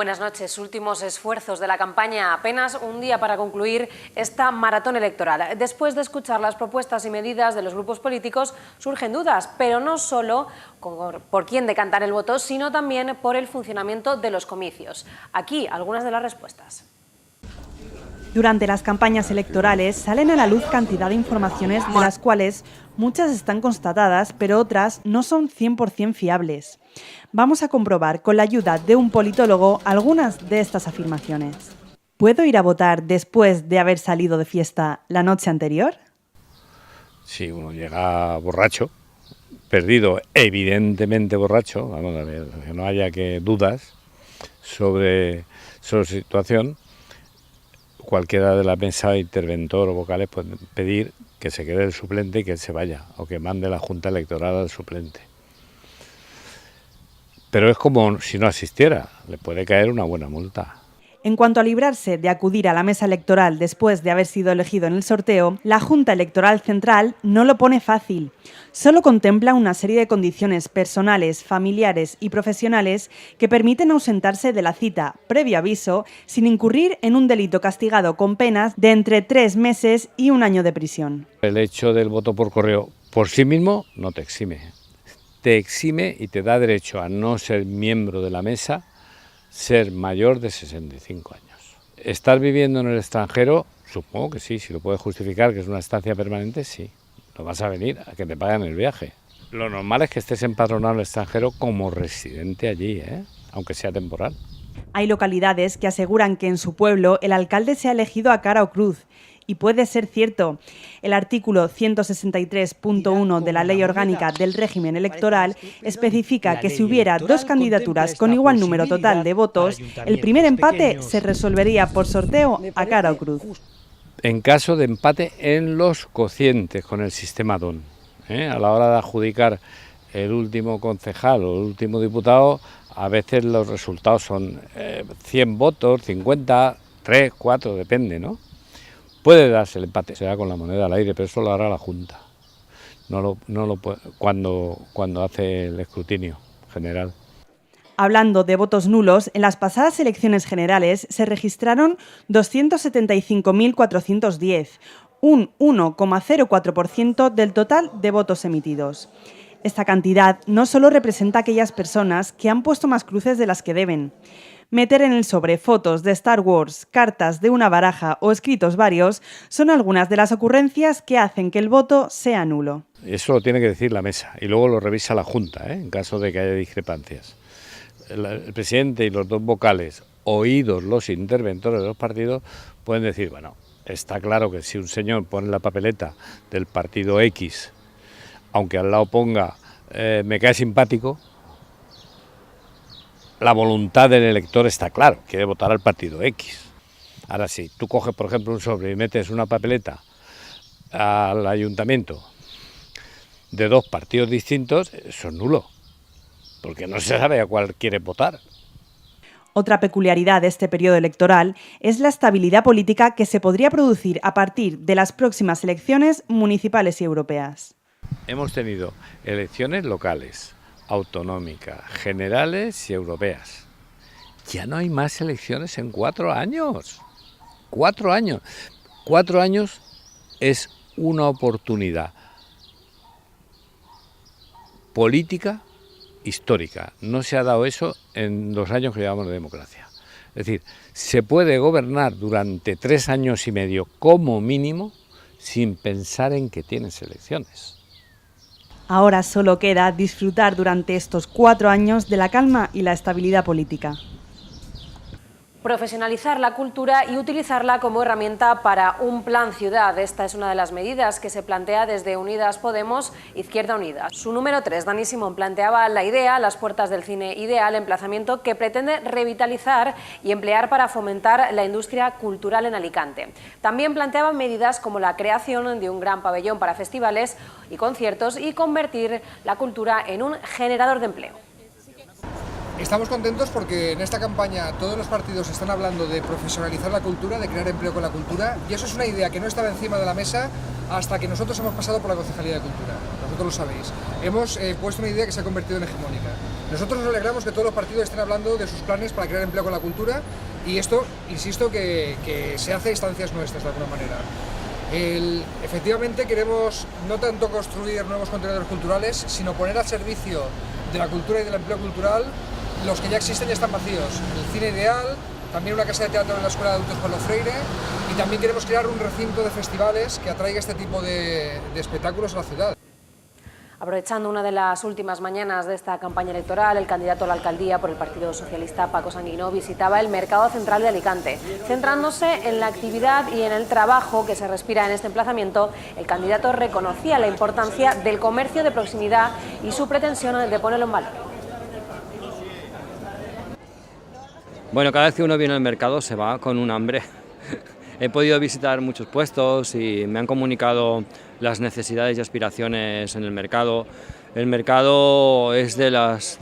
Buenas noches. Últimos esfuerzos de la campaña, apenas un día para concluir esta maratón electoral. Después de escuchar las propuestas y medidas de los grupos políticos, surgen dudas, pero no solo por quién decantar el voto, sino también por el funcionamiento de los comicios. Aquí algunas de las respuestas. Durante las campañas electorales salen a la luz cantidad de informaciones de las cuales muchas están constatadas, pero otras no son 100% fiables. Vamos a comprobar con la ayuda de un politólogo algunas de estas afirmaciones. ¿Puedo ir a votar después de haber salido de fiesta la noche anterior? Si uno llega borracho, perdido, evidentemente borracho, vamos a ver, que no haya dudas sobre su situación, cualquiera de la mesa, interventor o vocales, puede pedir que se quede el suplente y que él se vaya, o que mande la Junta Electoral al suplente. Pero es como si no asistiera, le puede caer una buena multa. En cuanto a librarse de acudir a la mesa electoral después de haber sido elegido en el sorteo, la Junta Electoral Central no lo pone fácil. Solo contempla una serie de condiciones personales, familiares y profesionales que permiten ausentarse de la cita, previo aviso, sin incurrir en un delito castigado con penas de entre 3 meses y 1 año de prisión. El hecho del voto por correo por sí mismo no te exime. Te exime y te da derecho a no ser miembro de la mesa, ser mayor de 65 años. Estar viviendo en el extranjero, supongo que sí, si lo puedes justificar, que es una estancia permanente, sí. No vas a venir a que te paguen el viaje. Lo normal es que estés empadronado en el extranjero como residente allí, aunque sea temporal. Hay localidades que aseguran que en su pueblo el alcalde se ha elegido a cara o cruz. Y puede ser cierto. El artículo 163.1 de la Ley Orgánica del Régimen Electoral especifica que si hubiera 2 candidaturas con igual número total de votos, el primer empate se resolvería por sorteo a cara o cruz. En caso de empate en los cocientes con el sistema DON, a la hora de adjudicar el último concejal o el último diputado, a veces los resultados son 100 votos, 50, 3, 4, depende, ¿no? Puede darse el empate, será con la moneda al aire, pero eso lo hará la Junta, no lo puede, cuando hace el escrutinio general. Hablando de votos nulos, en las pasadas elecciones generales se registraron 275.410, un 1,04% del total de votos emitidos. Esta cantidad no solo representa a aquellas personas que han puesto más cruces de las que deben. Meter en el sobre fotos de Star Wars, cartas de una baraja o escritos varios son algunas de las ocurrencias que hacen que el voto sea nulo. Eso lo tiene que decir la mesa y luego lo revisa la Junta, en caso de que haya discrepancias. El presidente y los 2 vocales, oídos los interventores de los partidos, pueden decir, bueno, está claro que si un señor pone la papeleta del partido X, aunque al lado ponga me cae simpático, la voluntad del elector está claro, quiere votar al partido X. Ahora sí, tú coges, por ejemplo, un sobre y metes una papeleta al ayuntamiento de 2 partidos distintos, eso es nulo, porque no se sabe a cuál quiere votar. Otra peculiaridad de este periodo electoral es la estabilidad política que se podría producir a partir de las próximas elecciones municipales y europeas. Hemos tenido elecciones locales, autonómicas, generales y europeas. Ya no hay más elecciones en 4 años. 4 años. 4 años es una oportunidad política histórica. No se ha dado eso en los años que llevamos de democracia. Es decir, se puede gobernar durante 3 años y medio como mínimo sin pensar en que tienes elecciones. Ahora solo queda disfrutar durante estos 4 años de la calma y la estabilidad política. Profesionalizar la cultura y utilizarla como herramienta para un plan ciudad. Esta es una de las medidas que se plantea desde Unidas Podemos, Izquierda Unida. Su número 3, Dani Simón, planteaba la idea, las puertas del cine ideal, emplazamiento que pretende revitalizar y emplear para fomentar la industria cultural en Alicante. También planteaba medidas como la creación de un gran pabellón para festivales y conciertos y convertir la cultura en un generador de empleo. Estamos contentos porque en esta campaña todos los partidos están hablando de profesionalizar la cultura, de crear empleo con la cultura, y eso es una idea que no estaba encima de la mesa hasta que nosotros hemos pasado por la Concejalía de Cultura. Vosotros lo sabéis. Hemos puesto una idea que se ha convertido en hegemónica. Nosotros nos alegramos que todos los partidos estén hablando de sus planes para crear empleo con la cultura, y esto, insisto, que se hace a instancias nuestras de alguna manera. Efectivamente queremos no tanto construir nuevos contenedores culturales, sino poner al servicio de la cultura y del empleo cultural los que ya existen y están vacíos. El Cine Ideal, también una casa de teatro en la Escuela de Adultos Paulo Freire, y también queremos crear un recinto de festivales que atraiga este tipo de espectáculos a la ciudad. Aprovechando una de las últimas mañanas de esta campaña electoral, el candidato a la alcaldía por el Partido Socialista, Paco Sanguinó, visitaba el Mercado Central de Alicante. Centrándose en la actividad y en el trabajo que se respira en este emplazamiento, el candidato reconocía la importancia del comercio de proximidad y su pretensión de ponerlo en valor. Bueno, cada vez que uno viene al mercado se va con un hambre. He podido visitar muchos puestos y me han comunicado las necesidades y aspiraciones en el mercado. El mercado es de las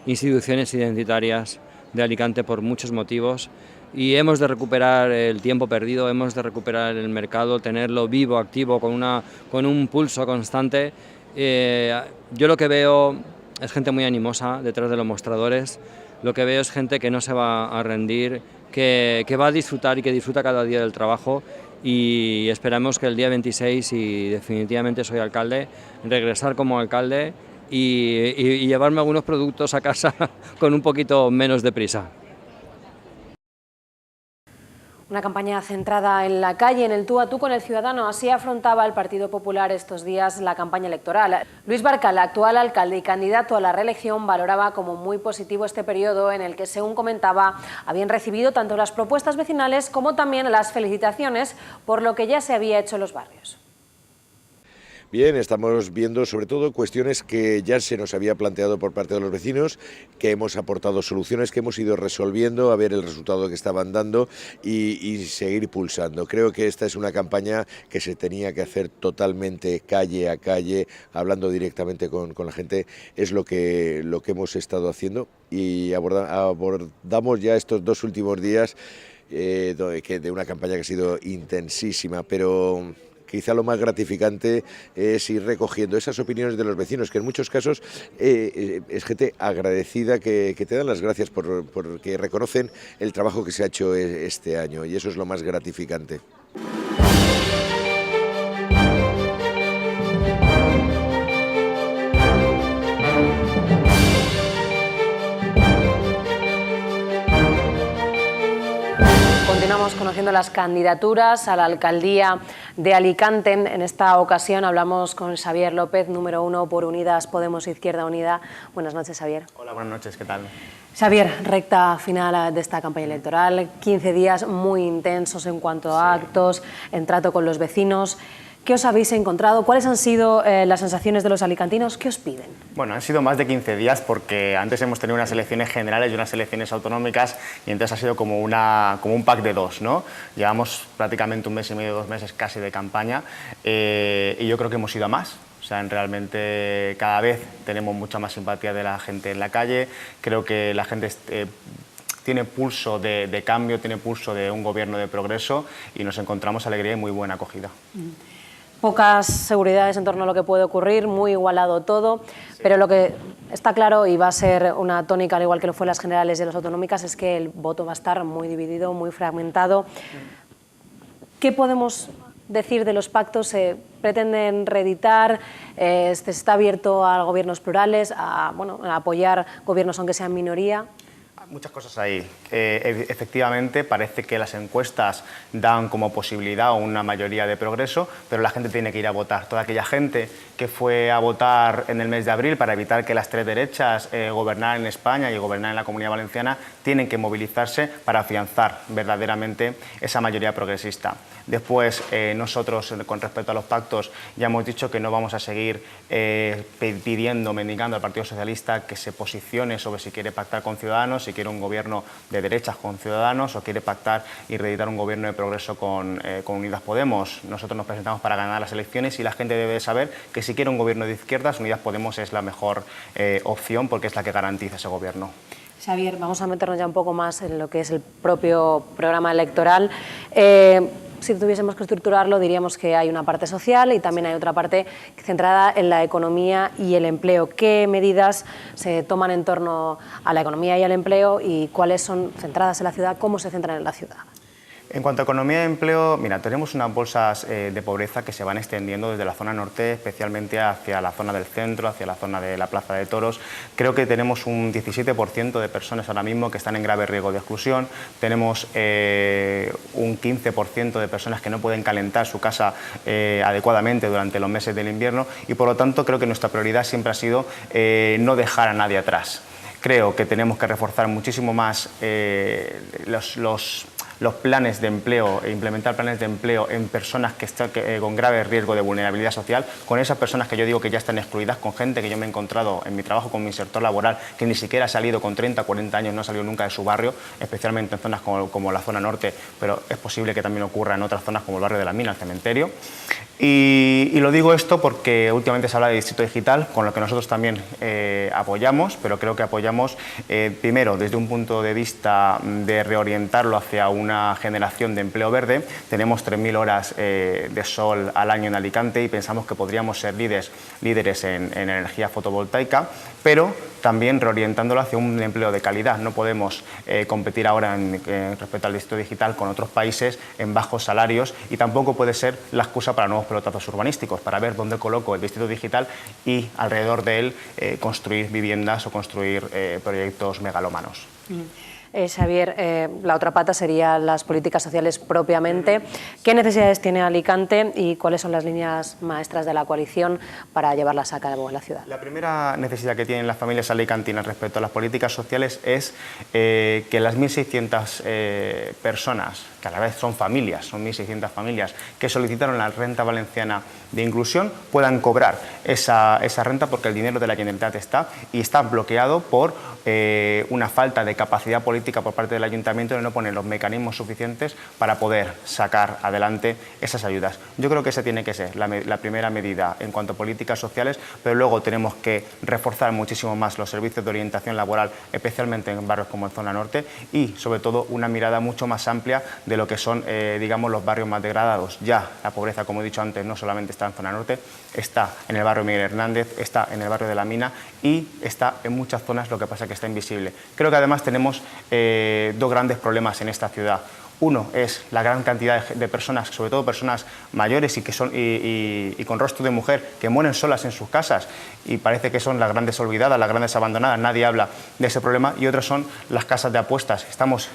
instituciones identitarias de Alicante por muchos motivos, y hemos de recuperar el tiempo perdido, hemos de recuperar el mercado, tenerlo vivo, activo, con un pulso constante. Yo lo que veo es gente muy animosa detrás de los mostradores. Lo que veo es gente que no se va a rendir, que va a disfrutar y que disfruta cada día del trabajo, y esperamos que el día 26, y definitivamente soy alcalde, regresar como alcalde y llevarme algunos productos a casa con un poquito menos de prisa. Una campaña centrada en la calle, en el tú a tú con el ciudadano. Así afrontaba el Partido Popular estos días la campaña electoral. Luis Barcal, actual alcalde y candidato a la reelección, valoraba como muy positivo este periodo en el que, según comentaba, habían recibido tanto las propuestas vecinales como también las felicitaciones por lo que ya se había hecho en los barrios. Bien, estamos viendo sobre todo cuestiones que ya se nos había planteado por parte de los vecinos, que hemos aportado soluciones, que hemos ido resolviendo, a ver el resultado que estaban dando y seguir pulsando. Creo que esta es una campaña que se tenía que hacer totalmente calle a calle, hablando directamente con la gente. Es lo que hemos estado haciendo, y abordamos ya estos 2 últimos días de una campaña que ha sido intensísima, pero quizá lo más gratificante es ir recogiendo esas opiniones de los vecinos, que en muchos casos es gente agradecida, que te dan las gracias porque reconocen el trabajo que se ha hecho este año, y eso es lo más gratificante. Continuamos conociendo las candidaturas a la alcaldía de Alicante. En esta ocasión hablamos con Xavier López, número 1 por Unidas Podemos Izquierda Unida. Buenas noches, Xavier. Hola, buenas noches, ¿qué tal? Xavier, recta final de esta campaña electoral, 15 días muy intensos en cuanto a actos, en trato con los vecinos. ¿Qué os habéis encontrado? ¿Cuáles han sido las sensaciones de los alicantinos? ¿Qué os piden? Bueno, han sido más de 15 días porque antes hemos tenido unas elecciones generales y unas elecciones autonómicas, y entonces ha sido como un pack de 2, ¿no? Llevamos prácticamente 1 mes y medio, 2 meses casi de campaña, y yo creo que hemos ido a más. O sea, realmente cada vez tenemos mucha más simpatía de la gente en la calle. Creo que la gente tiene pulso de cambio, tiene pulso de un gobierno de progreso, y nos encontramos alegría y muy buena acogida. Pocas seguridades en torno a lo que puede ocurrir, muy igualado todo, pero lo que está claro, y va a ser una tónica al igual que lo fue en las generales y las autonómicas, es que el voto va a estar muy dividido, muy fragmentado. ¿Qué podemos decir de los pactos? ¿Se pretenden reeditar? ¿Se está abierto a gobiernos plurales, a apoyar gobiernos aunque sean minoría? Muchas cosas ahí. Efectivamente, parece que las encuestas dan como posibilidad una mayoría de progreso, pero la gente tiene que ir a votar. Toda aquella gente que fue a votar en el mes de abril para evitar que las 3 derechas gobernaran en España y gobernaran en la Comunidad Valenciana, tienen que movilizarse para afianzar verdaderamente esa mayoría progresista. Después, nosotros, con respecto a los pactos, ya hemos dicho que no vamos a seguir mendigando al Partido Socialista que se posicione sobre si quiere pactar con Ciudadanos, si quiere un gobierno de derechas con Ciudadanos, o quiere pactar y reeditar un gobierno de progreso con Unidas Podemos. Nosotros nos presentamos para ganar las elecciones, y la gente debe saber que si quiere un gobierno de izquierdas, Unidas Podemos es la mejor opción, porque es la que garantiza ese gobierno. Xavier, vamos a meternos ya un poco más en lo que es el propio programa electoral. si tuviésemos que estructurarlo, diríamos que hay una parte social y también hay otra parte centrada en la economía y el empleo. ¿Qué medidas se toman en torno a la economía y al empleo y cuáles son centradas en la ciudad? ¿Cómo se centran en la ciudad? En cuanto a economía y empleo, mira, tenemos unas bolsas de pobreza que se van extendiendo desde la zona norte, especialmente hacia la zona del centro, hacia la zona de la Plaza de Toros. Creo que tenemos un 17% de personas ahora mismo que están en grave riesgo de exclusión. Tenemos un 15% de personas que no pueden calentar su casa adecuadamente durante los meses del invierno y, por lo tanto, creo que nuestra prioridad siempre ha sido no dejar a nadie atrás. Creo que tenemos que reforzar muchísimo más los planes de empleo e implementar planes de empleo en personas que están con grave riesgo de vulnerabilidad social, con esas personas que yo digo que ya están excluidas, con gente que yo me he encontrado en mi trabajo con mi sector laboral que ni siquiera ha salido con 30 o 40 años, no ha salido nunca de su barrio, especialmente en zonas como la zona norte, pero es posible que también ocurra en otras zonas como el barrio de la Mina, el cementerio. Y lo digo esto porque últimamente se habla de distrito digital, con lo que nosotros también apoyamos, pero creo que apoyamos primero desde un punto de vista de reorientarlo hacia una generación de empleo verde. Tenemos 3.000 horas de sol al año en Alicante y pensamos que podríamos ser líderes en energía fotovoltaica, pero también reorientándolo hacia un empleo de calidad. No podemos competir ahora respecto al distrito digital con otros países en bajos salarios y tampoco puede ser la excusa para nuevos pelotazos urbanísticos, para ver dónde coloco el distrito digital y alrededor de él construir viviendas o construir proyectos megalómanos. Xavier, la otra pata sería las políticas sociales propiamente. ¿Qué necesidades tiene Alicante y cuáles son las líneas maestras de la coalición para llevarlas a cabo en la ciudad? La primera necesidad que tienen las familias alicantinas respecto a las políticas sociales es que las 1.600 personas, que a la vez son familias, son 1.600 familias, que solicitaron la renta valenciana de inclusión, puedan cobrar esa renta porque el dinero de la Generalitat está bloqueado por una falta de capacidad política por parte del Ayuntamiento de no poner los mecanismos suficientes para poder sacar adelante esas ayudas. Yo creo que esa tiene que ser la primera medida en cuanto a políticas sociales, pero luego tenemos que reforzar muchísimo más los servicios de orientación laboral, especialmente en barrios como en zona norte y, sobre todo, una mirada mucho más amplia de lo que son, digamos, los barrios más degradados. Ya la pobreza, como he dicho antes, no solamente está en zona norte, está en el barrio Miguel Hernández, está en el barrio de la Mina y está en muchas zonas, lo que pasa es que está invisible. Creo que además tenemos dos grandes problemas en esta ciudad. Uno es la gran cantidad de personas, sobre todo personas mayores y con rostro de mujer, que mueren solas en sus casas y parece que son las grandes olvidadas, las grandes abandonadas, nadie habla de ese problema. Y otros son las casas de apuestas. Estamos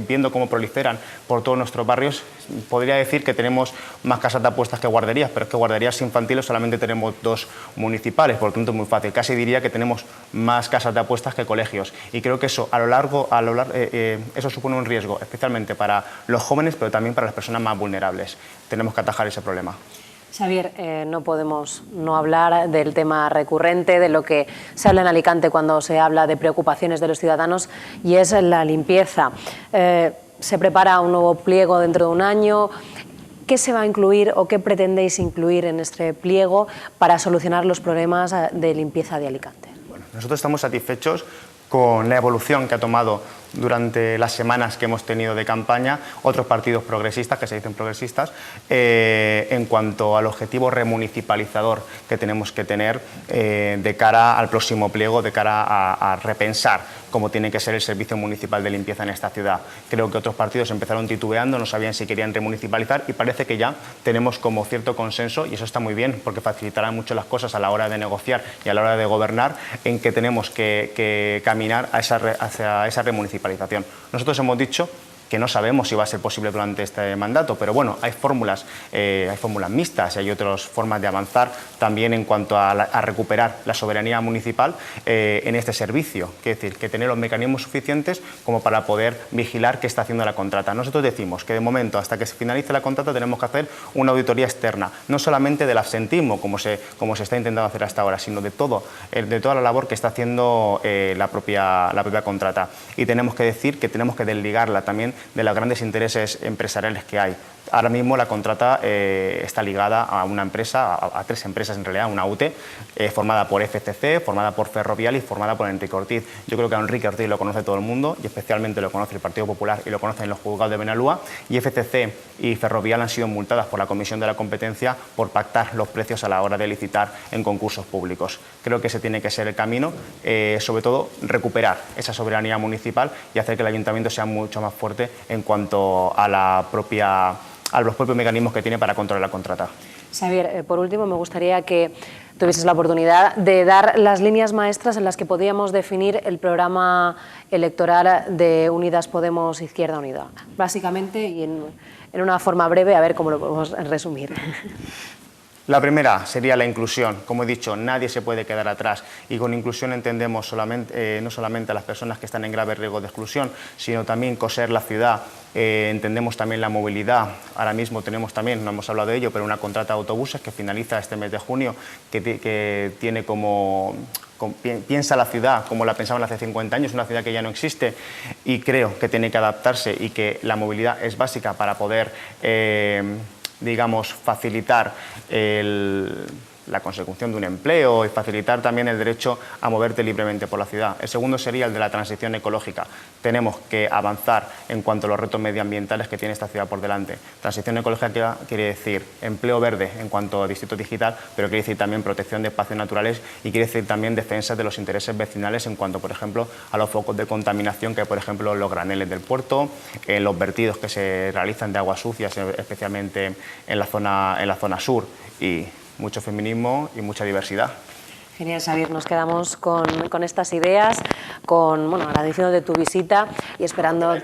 viendo cómo proliferan por todos nuestros barrios. Podría decir que tenemos más casas de apuestas que guarderías, pero es que guarderías infantiles solamente tenemos 2 municipales, por lo tanto es muy fácil. Casi diría que tenemos más casas de apuestas que colegios. Y creo que eso eso supone un riesgo, especialmente para los jóvenes, pero también para las personas más vulnerables. Tenemos que atajar ese problema. Xavier, no podemos no hablar del tema recurrente, de lo que se habla en Alicante cuando se habla de preocupaciones de los ciudadanos, y es la limpieza. Se prepara un nuevo pliego dentro de un año. ¿Qué se va a incluir o qué pretendéis incluir en este pliego para solucionar los problemas de limpieza de Alicante? Bueno, nosotros estamos satisfechos con la evolución que ha tomado durante las semanas que hemos tenido de campaña otros partidos progresistas, que se dicen progresistas, en cuanto al objetivo remunicipalizador que tenemos que tener de cara al próximo pliego, de cara a repensar cómo tiene que ser el servicio municipal de limpieza en esta ciudad. Creo que otros partidos empezaron titubeando, no sabían si querían remunicipalizar y parece que ya tenemos como cierto consenso, y eso está muy bien porque facilitará mucho las cosas a la hora de negociar y a la hora de gobernar, en que tenemos que caminar hacia esa remunicipalización. Nosotros hemos dicho que no sabemos si va a ser posible durante este mandato, pero bueno, hay fórmulas mixtas y hay otras formas de avanzar también en cuanto a recuperar la soberanía municipal en este servicio, es decir, que tener los mecanismos suficientes como para poder vigilar qué está haciendo la contrata. Nosotros decimos que de momento, hasta que se finalice la contrata, tenemos que hacer una auditoría externa, no solamente del absentismo, como se está intentando hacer hasta ahora, sino de toda la labor que está haciendo la propia contrata. Y tenemos que decir que tenemos que desligarla también de los grandes intereses empresariales que hay. Ahora mismo la contrata está ligada a una empresa, a 3 empresas en realidad, una UTE, formada por FCC, formada por Ferrovial y formada por Enrique Ortiz. Yo creo que a Enrique Ortiz lo conoce todo el mundo y especialmente lo conoce el Partido Popular y lo conocen los juzgados de Benalúa, y FCC y Ferrovial han sido multadas por la Comisión de la Competencia por pactar los precios a la hora de licitar en concursos públicos. Creo que ese tiene que ser el camino, sobre todo recuperar esa soberanía municipal y hacer que el ayuntamiento sea mucho más fuerte en cuanto a los propios mecanismos que tiene para controlar la contrata. Xavier, por último, me gustaría que tuvieses la oportunidad de dar las líneas maestras en las que podríamos definir el programa electoral de Unidas Podemos Izquierda Unida. Básicamente y en una forma breve, a ver cómo lo podemos resumir. La primera sería la inclusión. Como he dicho, nadie se puede quedar atrás, y con inclusión entendemos no solamente a las personas que están en grave riesgo de exclusión, sino también coser la ciudad. Entendemos también la movilidad. Ahora mismo tenemos también, no hemos hablado de ello, pero una contrata de autobuses que finaliza este mes de junio, que tiene piensa la ciudad como la pensaban hace 50 años, una ciudad que ya no existe, y creo que tiene que adaptarse y que la movilidad es básica para poder digamos, facilitar la consecución de un empleo y facilitar también el derecho a moverte libremente por la ciudad. El segundo sería el de la transición ecológica. Tenemos que avanzar en cuanto a los retos medioambientales que tiene esta ciudad por delante. Transición ecológica quiere decir empleo verde en cuanto a distrito digital, pero quiere decir también protección de espacios naturales y quiere decir también defensa de los intereses vecinales en cuanto, por ejemplo, a los focos de contaminación que hay, por ejemplo, los graneles del puerto, los vertidos que se realizan de aguas sucias, especialmente en la zona sur, y mucho feminismo y mucha diversidad. Genial, Xavier, nos quedamos con estas ideas, agradeciendo de tu visita y esperando,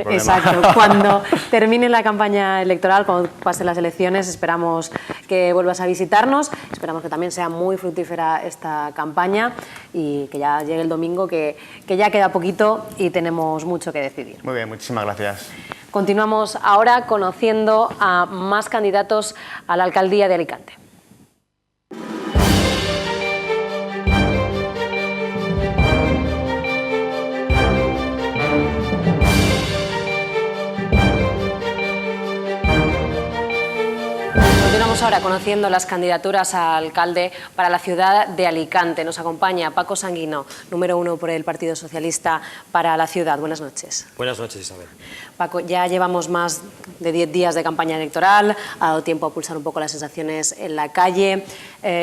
exacto, cuando termine la campaña electoral, cuando pasen las elecciones, esperamos que vuelvas a visitarnos, esperamos que también sea muy fructífera esta campaña y que ya llegue el domingo, que ya queda poquito y tenemos mucho que decidir. Muy bien, muchísimas gracias. Continuamos ahora conociendo a más candidatos a la alcaldía de Alicante. Continuamos ahora conociendo las candidaturas a alcalde para la ciudad de Alicante. Nos acompaña Paco Sanguino, número 1 por el Partido Socialista para la ciudad. Buenas noches. Buenas noches, Isabel. Paco, ya llevamos más de 10 días de campaña electoral, ha dado tiempo a pulsar un poco las sensaciones en la calle.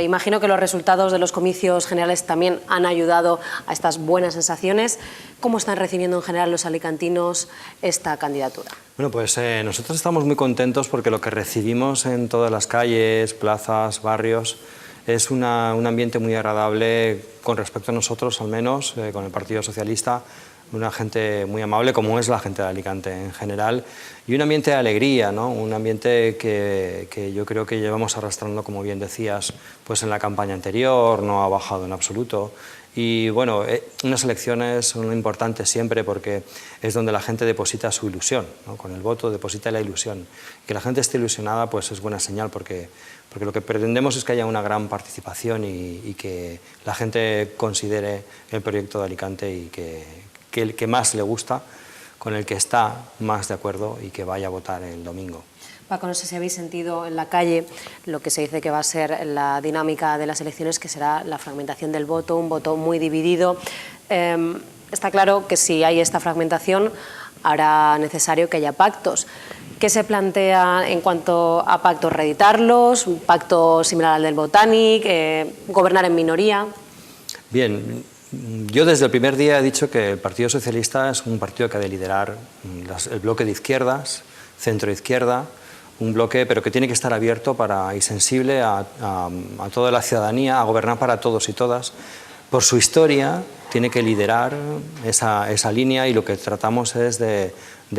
Imagino que los resultados de los comicios generales también han ayudado a estas buenas sensaciones. ¿Cómo están recibiendo en general los alicantinos esta candidatura? Bueno, pues nosotros estamos muy contentos porque lo que recibimos en todas las calles, plazas, barrios, es un ambiente muy agradable con respecto a nosotros, al menos, con el Partido Socialista, una gente muy amable, como es la gente de Alicante en general, y un ambiente de alegría, ¿no? Un ambiente que yo creo que llevamos arrastrando, como bien decías, pues en la campaña anterior, no ha bajado en absoluto. Y bueno, unas elecciones son importantes siempre porque es donde la gente deposita su ilusión, ¿no? Con el voto deposita la ilusión. Que la gente esté ilusionada pues es buena señal porque lo que pretendemos es que haya una gran participación y que la gente considere el proyecto de Alicante y que el que más le gusta, con el que está más de acuerdo y que vaya a votar el domingo. Paco, no sé si habéis sentido en la calle lo que se dice que va a ser la dinámica de las elecciones, que será la fragmentación del voto, un voto muy dividido. Está claro que si hay esta fragmentación, hará necesario que haya pactos. ¿Qué se plantea en cuanto a pactos? ¿Reeditarlos? ¿Un pacto similar al del Botanic? ¿Gobernar en minoría? Bien, yo desde el primer día he dicho que el Partido Socialista es un partido que ha de liderar el bloque de izquierdas, centro-izquierda, un bloque pero que tiene que estar abierto y sensible a toda la ciudadanía, a gobernar para todos y todas. Por su historia tiene que liderar esa línea y lo que tratamos es de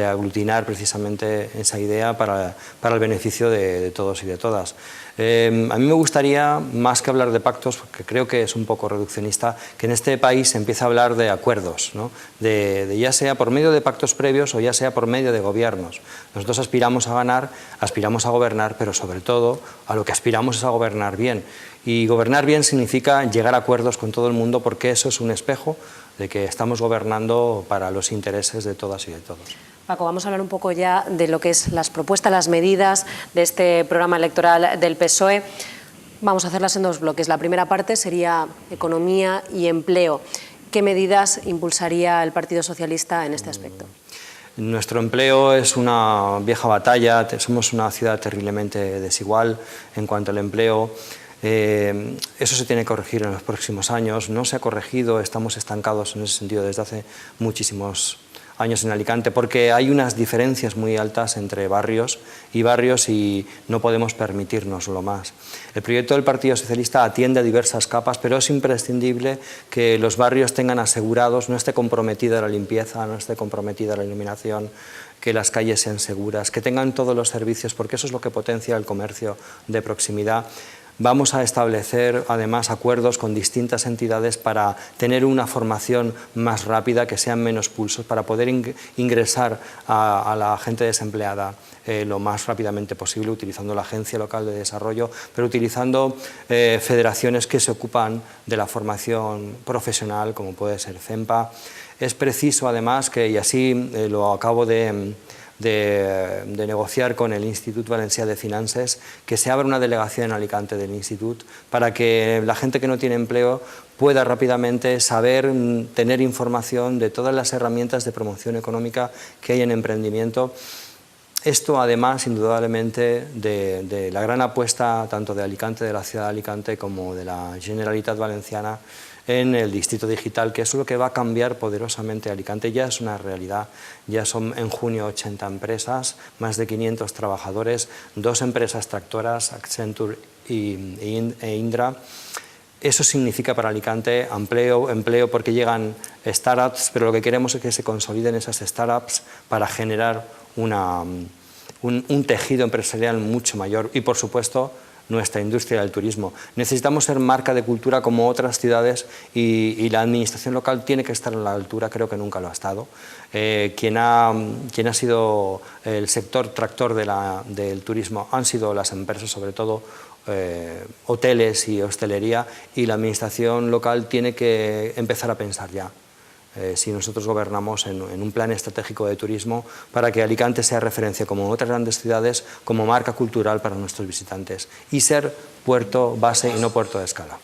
aglutinar precisamente esa idea para el beneficio de todos y de todas. A mí me gustaría, más que hablar de pactos, porque creo que es un poco reduccionista, que en este país se empiece a hablar de acuerdos, ¿no? de ya sea por medio de pactos previos o ya sea por medio de gobiernos. Nosotros aspiramos a ganar, aspiramos a gobernar, pero sobre todo a lo que aspiramos es a gobernar bien. Y gobernar bien significa llegar a acuerdos con todo el mundo porque eso es un espejo de que estamos gobernando para los intereses de todas y de todos. Paco, vamos a hablar un poco ya de lo que es las propuestas, las medidas de este programa electoral del PSOE. Vamos a hacerlas en dos bloques. La primera parte sería economía y empleo. ¿Qué medidas impulsaría el Partido Socialista en este aspecto? Nuestro empleo es una vieja batalla, somos una ciudad terriblemente desigual en cuanto al empleo. Eso se tiene que corregir en los próximos años. No se ha corregido, estamos estancados en ese sentido desde hace muchísimos años en Alicante, porque hay unas diferencias muy altas entre barrios y no podemos permitirnoslo más. El proyecto del Partido Socialista atiende a diversas capas, pero es imprescindible que los barrios tengan asegurados, no esté comprometida la limpieza, no esté comprometida la iluminación, que las calles sean seguras, que tengan todos los servicios, porque eso es lo que potencia el comercio de proximidad. Vamos a establecer además acuerdos con distintas entidades para tener una formación más rápida, que sean menos pulsos, para poder ingresar a la gente desempleada lo más rápidamente posible, utilizando la Agencia Local de Desarrollo, pero utilizando federaciones que se ocupan de la formación profesional, como puede ser CEMPA. Es preciso además que, y así lo acabo de negociar con el Institut Valencià de Finances, que se abra una delegación en Alicante del Institut para que la gente que no tiene empleo pueda rápidamente saber, tener información de todas las herramientas de promoción económica que hay en emprendimiento. Esto además, indudablemente, de la gran apuesta tanto de Alicante, de la ciudad de Alicante, como de la Generalitat Valenciana en el distrito digital, que es lo que va a cambiar poderosamente Alicante. Ya es una realidad, ya son en junio 80 empresas, más de 500 trabajadores, 2 empresas tractoras, Accenture e Indra. Eso significa para Alicante empleo porque llegan startups, pero lo que queremos es que se consoliden esas startups para generar un tejido empresarial mucho mayor y, por supuesto, nuestra industria del turismo. Necesitamos ser marca de cultura como otras ciudades y la administración local tiene que estar a la altura, creo que nunca lo ha estado. Quien ha sido el sector tractor del turismo han sido las empresas, sobre todo hoteles y hostelería, y la administración local tiene que empezar a pensar ya. Si nosotros gobernamos en un plan estratégico de turismo para que Alicante sea referencia, como otras grandes ciudades, como marca cultural para nuestros visitantes y ser puerto base y no puerto de escala.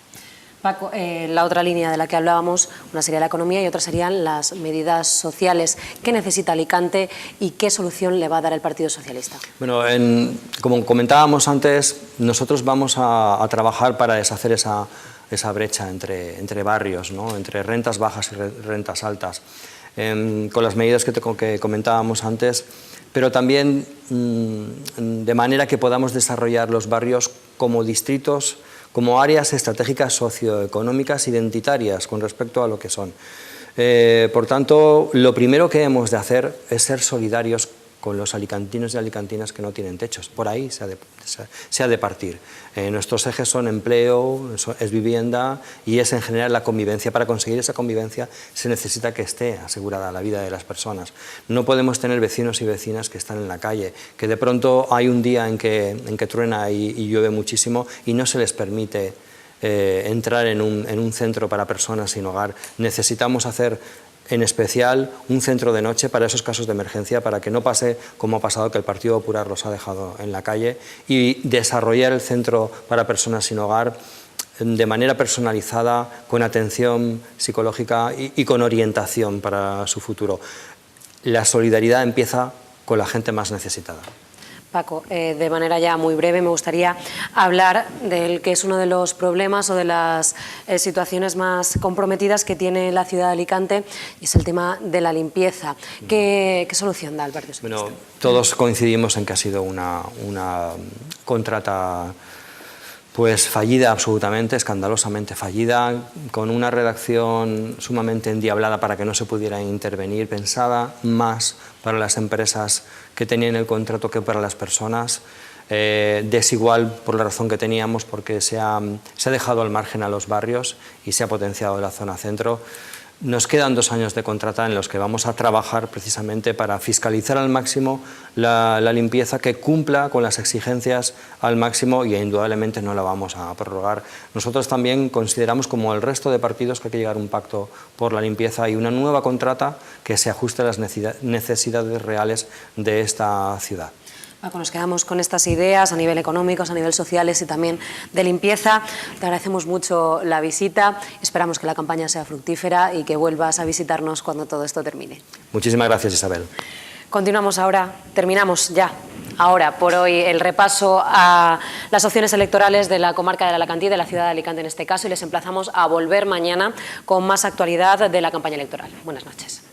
Paco, la otra línea de la que hablábamos, una sería la economía y otra serían las medidas sociales. ¿Qué necesita Alicante y qué solución le va a dar el Partido Socialista? Bueno, como comentábamos antes, nosotros vamos a trabajar para deshacer esa brecha entre barrios, ¿no? Entre rentas bajas y rentas altas, con las medidas que comentábamos antes, pero también de manera que podamos desarrollar los barrios como distritos, como áreas estratégicas socioeconómicas identitarias con respecto a lo que son. Por tanto, lo primero que hemos de hacer es ser solidarios con los alicantinos y alicantinas que no tienen techos. Por ahí se ha de partir. Nuestros ejes son empleo, es vivienda y es en general la convivencia. Para conseguir esa convivencia se necesita que esté asegurada la vida de las personas. No podemos tener vecinos y vecinas que están en la calle, que de pronto hay un día en que truena y llueve muchísimo y no se les permite entrar en un centro para personas sin hogar. Necesitamos hacer en especial un centro de noche para esos casos de emergencia, para que no pase como ha pasado, que el Partido Popular los ha dejado en la calle, y desarrollar el centro para personas sin hogar de manera personalizada, con atención psicológica y con orientación para su futuro. La solidaridad empieza con la gente más necesitada. Paco, de manera ya muy breve me gustaría hablar del que es uno de los problemas o de las situaciones más comprometidas que tiene la ciudad de Alicante, y es el tema de la limpieza. ¿Qué solución da el Partido Socialista? Bueno, todos coincidimos en que ha sido una contrata pues fallida, absolutamente, escandalosamente fallida, con una redacción sumamente endiablada para que no se pudiera intervenir, pensada más para las empresas que tenían el contrato que para las personas, desigual por la razón que teníamos, porque se ha dejado al margen a los barrios y se ha potenciado la zona centro. Nos quedan 2 años de contrata en los que vamos a trabajar precisamente para fiscalizar al máximo la limpieza, que cumpla con las exigencias al máximo, y indudablemente no la vamos a prorrogar. Nosotros también consideramos, como el resto de partidos, que hay que llegar a un pacto por la limpieza y una nueva contrata que se ajuste a las necesidades reales de esta ciudad. Paco, nos quedamos con estas ideas a nivel económico, a nivel sociales y también de limpieza. Te agradecemos mucho la visita, esperamos que la campaña sea fructífera y que vuelvas a visitarnos cuando todo esto termine. Muchísimas gracias, Isabel. Continuamos ahora, terminamos ya, ahora por hoy, el repaso a las opciones electorales de la comarca del Alacantí, de la ciudad de Alicante en este caso, y les emplazamos a volver mañana con más actualidad de la campaña electoral. Buenas noches.